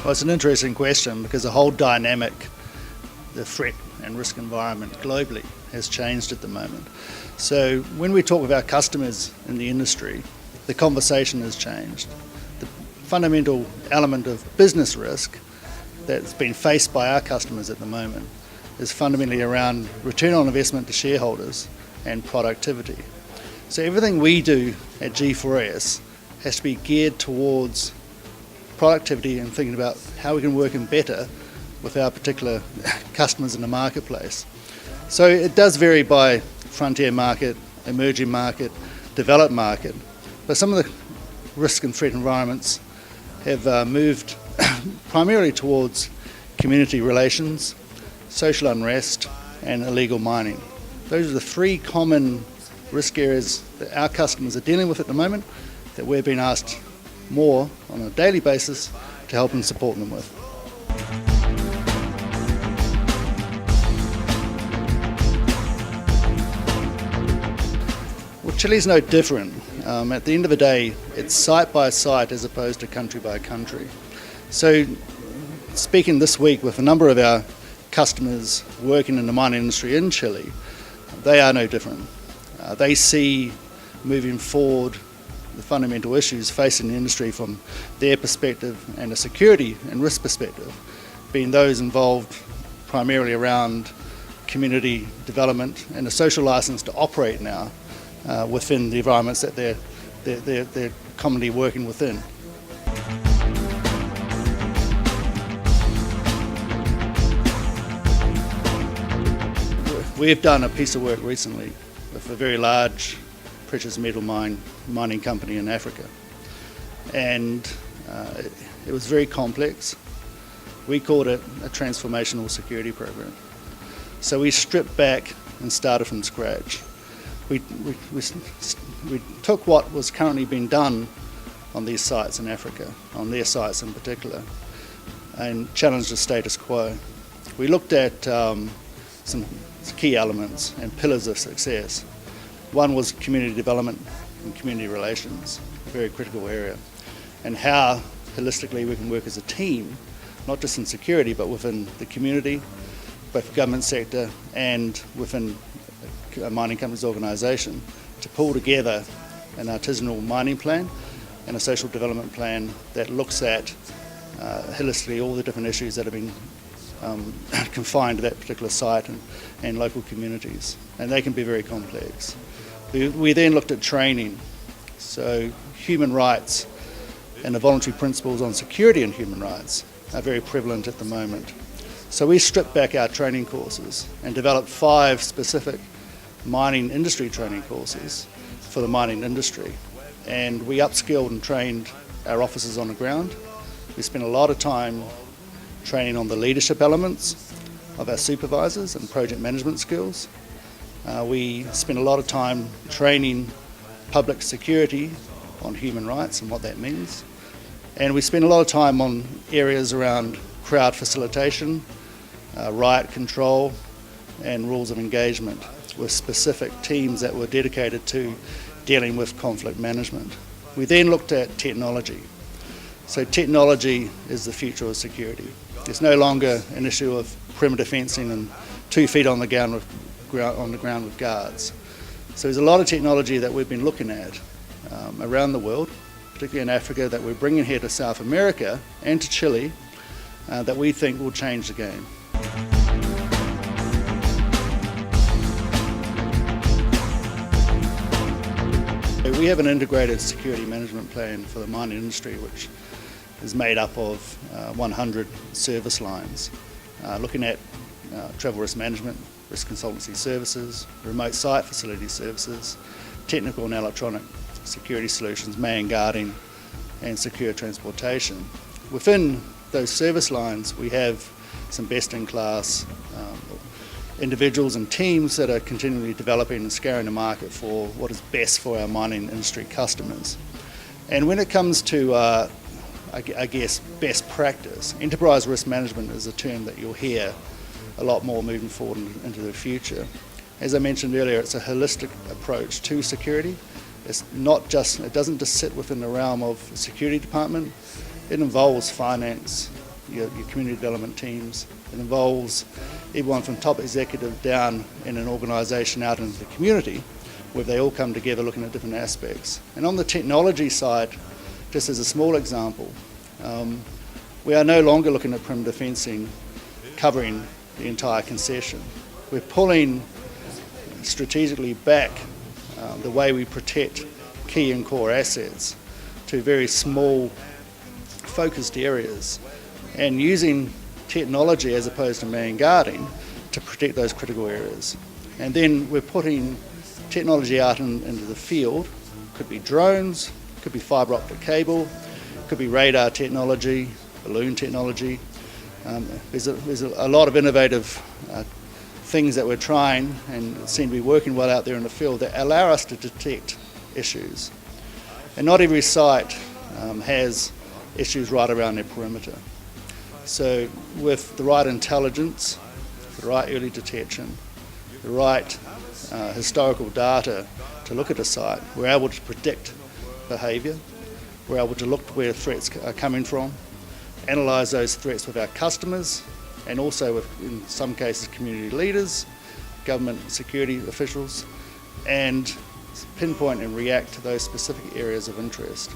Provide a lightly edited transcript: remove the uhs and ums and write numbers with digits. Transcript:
Well, it's an interesting question because the whole dynamic, the threat and risk environment globally has changed at the moment. So when we talk with our customers in the industry, the conversation has changed. The fundamental element of business risk that's been faced by our customers at the moment is fundamentally around return on investment to shareholders and productivity. So everything we do at G4S has to be geared towards productivity and thinking about how we can work in better with our particular customers in the marketplace. So it does vary by frontier market, emerging market, developed market, but some of the risk and threat environments have moved primarily towards community relations, social unrest and illegal mining. Those are the three common risk areas that our customers are dealing with at the moment that we're being asked more on a daily basis to help and support them with. Well, Chile's no different. At the end of the day, it's site by site as opposed to country by country. So speaking this week with a number of our customers working in the mining industry in Chile, they are no different. They see moving forward the fundamental issues facing the industry from their perspective and a security and risk perspective, being those involved primarily around community development and a social license to operate now within the environments that they're commonly working within. We've done a piece of work recently with a very large precious metal mining company in Africa, and it was very complex. We called it a transformational security program. So we stripped back and started from scratch. We took what was currently being done on these sites in Africa, on their sites in particular, and challenged the status quo. We looked at some key elements and pillars of success. One was community development and community relations, a very critical area, and how holistically we can work as a team, not just in security, but within the community, both the government sector and within a mining company's organisation, to pull together an artisanal mining plan and a social development plan that looks at holistically all the different issues that have been confined to that particular site and local communities, and they can be very complex. We then looked at training, so human rights and the voluntary principles on security and human rights are very prevalent at the moment. So we stripped back our training courses and developed 5 specific mining industry training courses for the mining industry, and we upskilled and trained our officers on the ground. We spent a lot of time training on the leadership elements of our supervisors and project management skills. We spent a lot of time training public security on human rights and what that means. And we spent a lot of time on areas around crowd facilitation, riot control, and rules of engagement with specific teams that were dedicated to dealing with conflict management. We then looked at technology. So technology is the future of security. It's no longer an issue of perimeter fencing and 2 feet on the ground with guards. So there's a lot of technology that we've been looking at around the world, particularly in Africa, that we're bringing here to South America and to Chile, that we think will change the game. We have an integrated security management plan for the mining industry, which is made up of 100 service lines, looking at travel risk management, risk consultancy services, remote site facility services, technical and electronic security solutions, man guarding and secure transportation. Within those service lines we have some best-in-class individuals and teams that are continually developing and scouring the market for what is best for our mining industry customers. And when it comes to I guess best practice, enterprise risk management is a term that you'll hear a lot more moving forward into the future. As I mentioned earlier, it's a holistic approach to security. It doesn't just sit within the realm of the security department. It involves finance, your community development teams. It involves everyone from top executive down in an organisation out into the community, where they all come together looking at different aspects. And on the technology side, just as a small example, we are no longer looking at perimeter fencing covering the entire concession. We're pulling strategically back the way we protect key and core assets to very small focused areas, and using technology as opposed to man guarding to protect those critical areas. And then we're putting technology out into the field. Could be drones, could be fibre optic cable, could be radar technology, balloon technology. There's a lot of innovative things that we're trying and seem to be working well out there in the field that allow us to detect issues. And not every site has issues right around their perimeter. So with the right intelligence, the right early detection, the right historical data to look at a site, we're able to predict behaviour, we're able to look where threats are coming from, analyse those threats with our customers, and also with, in some cases, community leaders, government security officials, and pinpoint and react to those specific areas of interest.